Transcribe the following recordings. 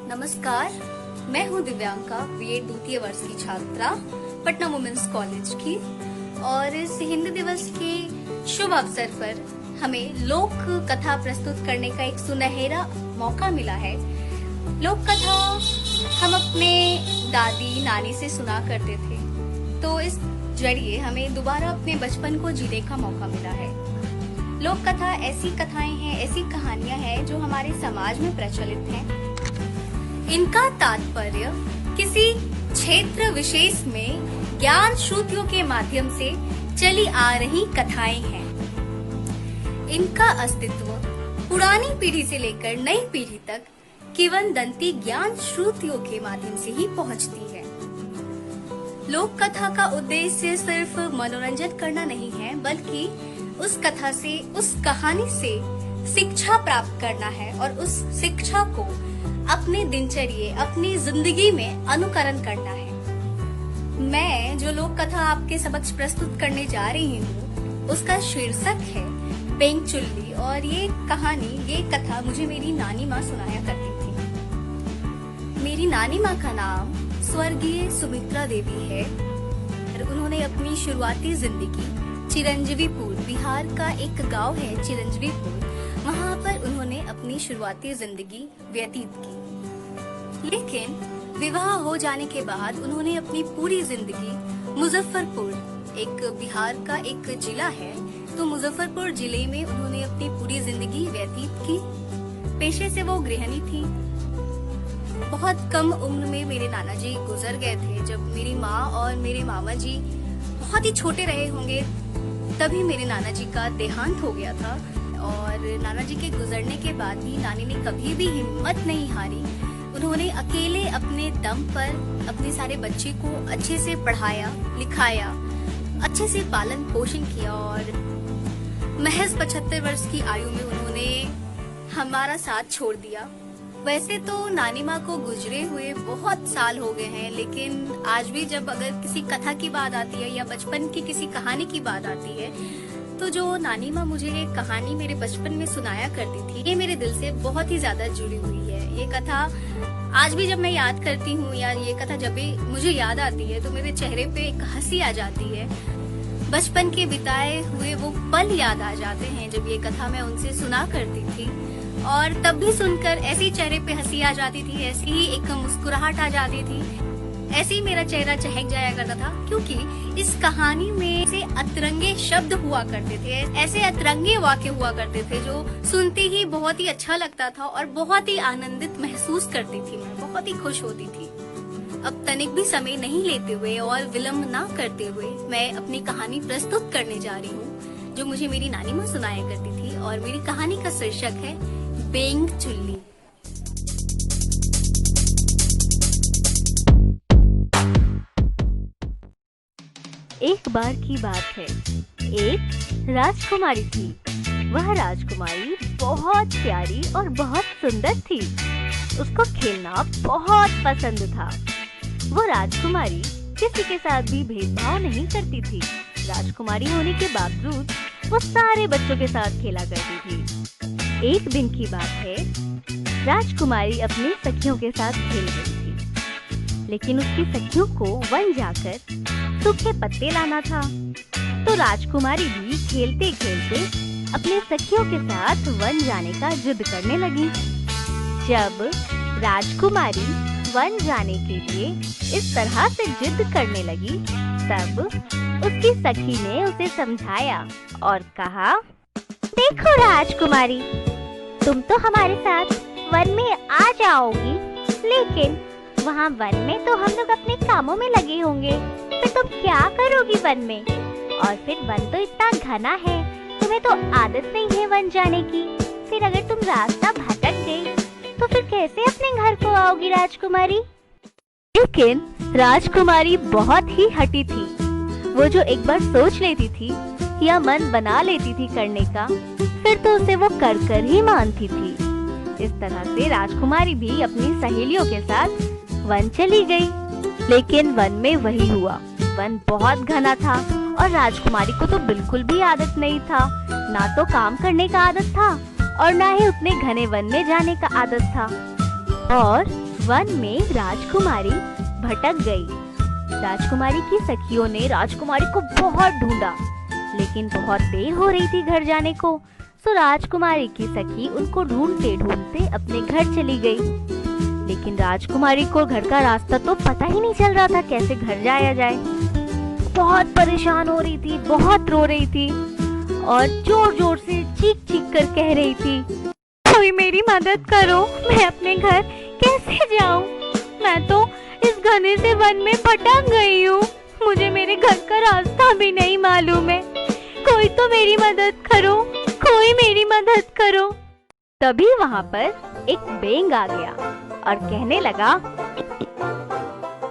नमस्कार, मैं हूँ दिव्यांका, बीएड द्वितीय वर्ष की छात्रा पटना वुमेन्स कॉलेज की। और इस हिंदी दिवस के शुभ अवसर पर हमें लोक कथा प्रस्तुत करने का एक सुनहरा मौका मिला है। लोक कथा हम अपने दादी नानी से सुना करते थे, तो इस जरिए हमें दोबारा अपने बचपन को जीने का मौका मिला है। लोक कथा ऐसी कथाएं हैं, ऐसी कहानियां हैं जो हमारे समाज में प्रचलित हैं। इनका तात्पर्य किसी क्षेत्र विशेष में ज्ञान श्रुतियों के माध्यम से चली आ रही कथाएं हैं। इनका अस्तित्व पुरानी पीढ़ी से लेकर नई पीढ़ी तक किंवदंती ज्ञान श्रुतियों के माध्यम से ही पहुंचती है। लोक कथा का उद्देश्य सिर्फ मनोरंजन करना नहीं है, बल्कि उस कथा से, उस कहानी से शिक्षा प्राप्त करना है और उस शिक्षा को अपने दिनचर्या, अपनी जिंदगी में अनुकरण करना है। मैं जो लोक कथा आपके समक्ष प्रस्तुत करने जा रही हूँ, उसका शीर्षक है बेंग चुल्ली। और ये कथा मुझे मेरी नानी माँ सुनाया करती थी। मेरी नानी माँ का नाम स्वर्गीय सुमित्रा देवी है। उन्होंने अपनी शुरुआती जिंदगी चिरंजीवीपुर, बिहार का एक गांव है चिरंजीवीपुर, वहाँ पर उन्होंने अपनी शुरुआती जिंदगी व्यतीत की। लेकिन विवाह हो जाने के बाद उन्होंने अपनी पूरी जिंदगी मुजफ्फरपुर, एक बिहार का एक जिला है, तो मुजफ्फरपुर जिले में उन्होंने अपनी पूरी जिंदगी व्यतीत की। पेशे से वो गृहिणी थी। बहुत कम उम्र में मेरे नाना जी गुजर गए थे। जब मेरी माँ और मेरे मामा जी बहुत ही छोटे रहे होंगे, तभी मेरे नाना जी का देहांत हो गया था। और नाना जी के गुजरने के बाद भी नानी ने कभी भी हिम्मत नहीं हारी। उन्होंने अकेले अपने दम पर अपने सारे बच्चे को अच्छे से पढ़ाया, लिखाया, अच्छे से पालन पोषण किया और महज 75 वर्ष की आयु में उन्होंने हमारा साथ छोड़ दिया। वैसे तो नानी माँ को गुजरे हुए बहुत साल हो गए हैं, लेकिन आज भी जब अगर किसी कथा की बात आती है या बचपन की किसी कहानी की बात आती है, तो जो नानी माँ मुझे ये कहानी मेरे बचपन में सुनाया करती थी, ये मेरे दिल से बहुत ही ज्यादा जुड़ी हुई है। ये कथा आज भी जब मैं याद करती हूँ या ये कथा जब भी मुझे याद आती है, तो मेरे चेहरे पे एक हंसी आ जाती है। बचपन के बिताए हुए वो पल याद आ जाते हैं जब ये कथा मैं उनसे सुना करती थी। और तब भी सुनकर ऐसी चेहरे पे हंसी आ जाती थी, ऐसी ही एक मुस्कुराहट आ जाती थी, ऐसे ही मेरा चेहरा चहक जाया करता था, क्योंकि इस कहानी में से अतरंगे शब्द हुआ करते थे, ऐसे अतरंगे वाक्य हुआ करते थे जो सुनते ही बहुत ही अच्छा लगता था और बहुत ही आनंदित महसूस करती थी। मैं बहुत ही खुश होती थी। अब तनिक भी समय नहीं लेते हुए और विलम्ब ना करते हुए मैं अपनी कहानी प्रस्तुत करने जा रही हूँ, जो मुझे मेरी नानी माँ सुनाया करती थी। और मेरी कहानी का शीर्षक है बेंग चुल्ली। एक बार की बात है, एक राजकुमारी थी। वह राजकुमारी बहुत प्यारी और बहुत सुंदर थी। उसको खेलना बहुत पसंद था। वो राजकुमारी किसी के साथ भी भेदभाव नहीं करती थी। राजकुमारी होने के बावजूद वो सारे बच्चों के साथ खेला करती थी। एक दिन की बात है, राजकुमारी अपनी सखियों के साथ खेल रही थी, लेकिन उसकी सखियों को वन जाकर सूखे पत्ते लाना था। तो राजकुमारी भी खेलते खेलते अपने सखियों के साथ वन जाने का जिद करने लगी। जब राजकुमारी वन जाने के लिए इस तरह से जिद करने लगी, तब उसकी सखी ने उसे समझाया और कहा, देखो राजकुमारी, तुम तो हमारे साथ वन में आ जाओगी, लेकिन वहाँ वन में तो हम लोग अपने कामों में लगे होंगे, फिर तुम क्या करोगी वन में? और फिर वन तो इतना घना है, तुम्हें तो आदत नहीं है वन जाने की। फिर अगर तुम रास्ता भटक गई तो फिर कैसे अपने घर को आओगी राजकुमारी? लेकिन राजकुमारी बहुत ही हठी थी। वो जो एक बार सोच लेती थी या मन बना लेती थी करने का, फिर तो उसे वो कर कर ही मानती थी। इस तरह से राजकुमारी भी अपनी सहेलियों के साथ वन चली गई। लेकिन वन में वही हुआ, वन बहुत घना था और राजकुमारी को तो बिल्कुल भी आदत नहीं था। ना तो काम करने का आदत था और ना ही उतने घने वन में जाने का आदत था। और वन में राजकुमारी भटक गई। राजकुमारी की सखियों ने राजकुमारी को बहुत ढूंढा, लेकिन बहुत देर हो रही थी घर जाने को, तो राजकुमारी की सखी उनको ढूंढते ढूंढते अपने घर चली गई। लेकिन राजकुमारी को घर का रास्ता तो पता ही नहीं चल रहा था, कैसे घर जाया जाए। बहुत परेशान हो रही थी, बहुत रो रही थी और जोर जोर से चीख चीख कर कह रही थी, कोई मेरी मदद करो, मैं अपने घर कैसे जाऊं? मैं तो इस घने से वन में भटक गई हूँ, मुझे मेरे घर का रास्ता भी नहीं मालूम है, कोई तो मेरी मदद करो, कोई मेरी मदद करो। तभी वहाँ पर एक बेंग आ गया और कहने लगा,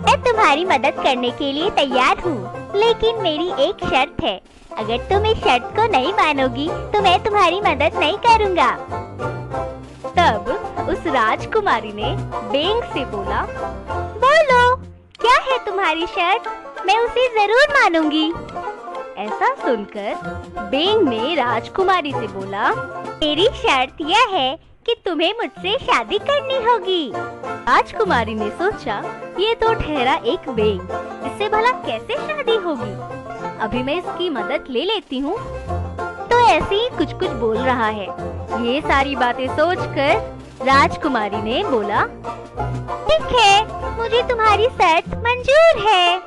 मैं तुम्हारी मदद करने के लिए तैयार हूँ, लेकिन मेरी एक शर्त है, अगर तुम इस शर्त को नहीं मानोगी तो मैं तुम्हारी मदद नहीं करूँगा। तब उस राजकुमारी ने बेंग से बोला, बोलो क्या है तुम्हारी शर्त, मैं उसे जरूर मानूंगी। ऐसा सुनकर बेंग ने राजकुमारी से बोला, मेरी शर्त यह है कि तुम्हें मुझसे शादी करनी होगी। राजकुमारी ने सोचा, ये तो ठहरा एक बेंग, इससे भला कैसे शादी होगी, अभी मैं इसकी मदद ले लेती हूँ। तो ऐसे ही कुछ कुछ बोल रहा है। ये सारी बातें सोचकर राजकुमारी ने बोला, ठीक है, मुझे तुम्हारी शर्त मंजूर है।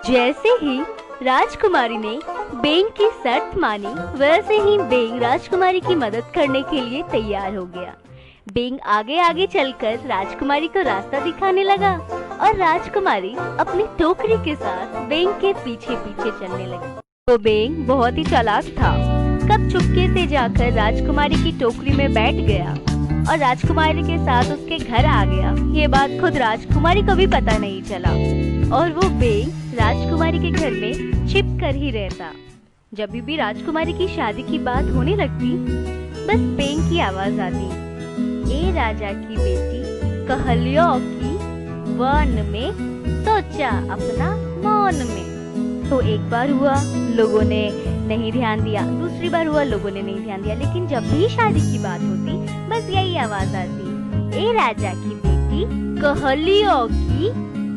जैसे ही राजकुमारी ने बेंग की शर्त मानी, वैसे ही बेंग राजकुमारी की मदद करने के लिए तैयार हो गया। बेंग आगे आगे चलकर राजकुमारी को रास्ता दिखाने लगा और राजकुमारी अपनी टोकरी के साथ बेंग के पीछे पीछे चलने लगी। तो बेंग बहुत ही चालाक था, कब चुपके से जाकर राजकुमारी की टोकरी में बैठ गया और राजकुमारी के साथ उसके घर आ गया। ये बात खुद राजकुमारी को भी पता नहीं चला और वो बेंग राजकुमारी के घर में छिप कर ही रहता। जब भी राजकुमारी की शादी की बात होने लगती, बस बेंग की आवाज आती, ए राजा की बेटी कहलियो की वन में सोचा अपना मौन में। तो एक बार हुआ, लोगों ने नहीं ध्यान दिया, दूसरी बार हुआ, लोगों ने नहीं ध्यान दिया, लेकिन जब भी शादी की बात होती बस यही आवाज आती, ए राजा की बेटी कहलियो की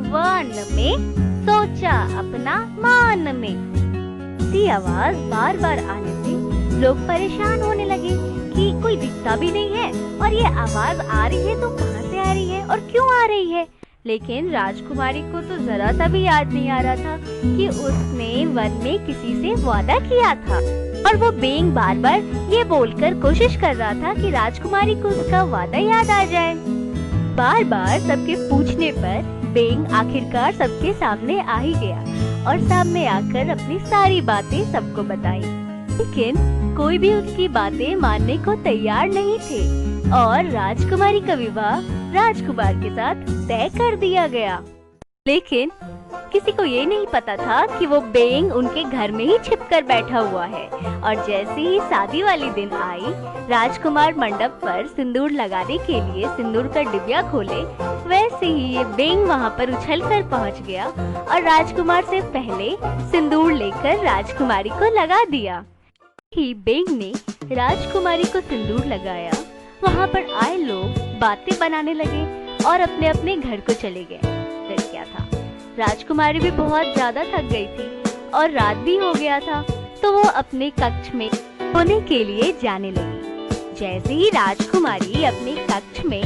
वन में सोचा अपना मान में। इसी आवाज बार बार आने से लोग परेशान होने लगे कि कोई दिखता भी नहीं है और ये आवाज आ रही है तो कहाँ से आ रही है और क्यों आ रही है। लेकिन राजकुमारी को तो जरा सा भी याद नहीं आ रहा था कि उसने वन में किसी से वादा किया था और वो बेंग बार बार ये बोलकर कोशिश कर रहा था कि राजकुमारी को उसका वादा याद आ जाए। बार बार सबके पूछने पर बेंग आखिरकार सबके सामने आ ही गया और सामने आकर अपनी सारी बातें सबको बताई, लेकिन कोई भी उसकी बातें मानने को तैयार नहीं थे और राजकुमारी का विवाह राजकुमार के साथ तय कर दिया गया। लेकिन किसी को ये नहीं पता था कि वो बेंग उनके घर में ही छिपकर बैठा हुआ है। और जैसे ही शादी वाली दिन आई, राजकुमार मंडप पर सिंदूर लगाने के लिए सिंदूर का डिबिया खोले, वैसे ही ये बेंग वहाँ पर उछलकर पहुँच गया और राजकुमार से पहले सिंदूर लेकर राजकुमारी को लगा दिया। ही बेंग ने राजकुमारी को सिंदूर लगाया, वहाँ पर आए लोग बातें बनाने लगे और अपने अपने घर को चले गए। फिर क्या था, राजकुमारी भी बहुत ज्यादा थक गई थी और रात भी हो गया था, तो वो अपने कक्ष में सोने के लिए जाने लगी। जैसे ही राजकुमारी अपने कक्ष में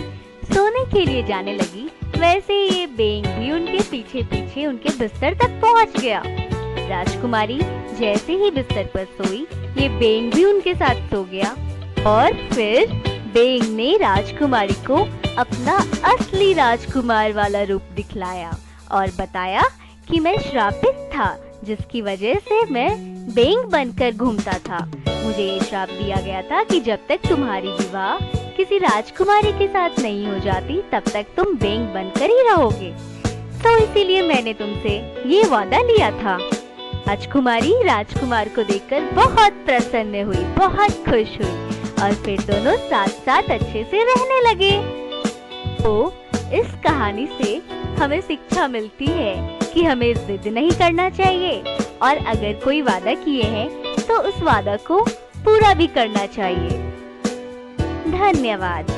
सोने के लिए जाने लगी, वैसे ही ये बेंग भी उनके पीछे पीछे उनके बिस्तर तक पहुंच गया। राजकुमारी जैसे ही बिस्तर पर सोई, ये बेंग भी उनके साथ सो गया और फिर बेंग ने राजकुमारी को अपना असली राजकुमार वाला रूप दिखलाया और बताया कि मैं श्रापित था, जिसकी वजह से मैं बेंग बनकर घूमता था। मुझे ये श्राप दिया गया था कि जब तक तुम्हारी विवाह किसी राजकुमारी के साथ नहीं हो जाती, तब तक तुम बेंग बनकर ही रहोगे। तो इसीलिए मैंने तुमसे ये वादा लिया था। राजकुमारी राजकुमार को देखकर बहुत प्रसन्न हुई, बहुत खुश हुई और फिर दोनों साथ साथ अच्छे से रहने लगे। तो इस कहानी से हमें शिक्षा मिलती है कि हमें जिद नहीं करना चाहिए और अगर कोई वादा किए हैं तो उस वादा को पूरा भी करना चाहिए। धन्यवाद।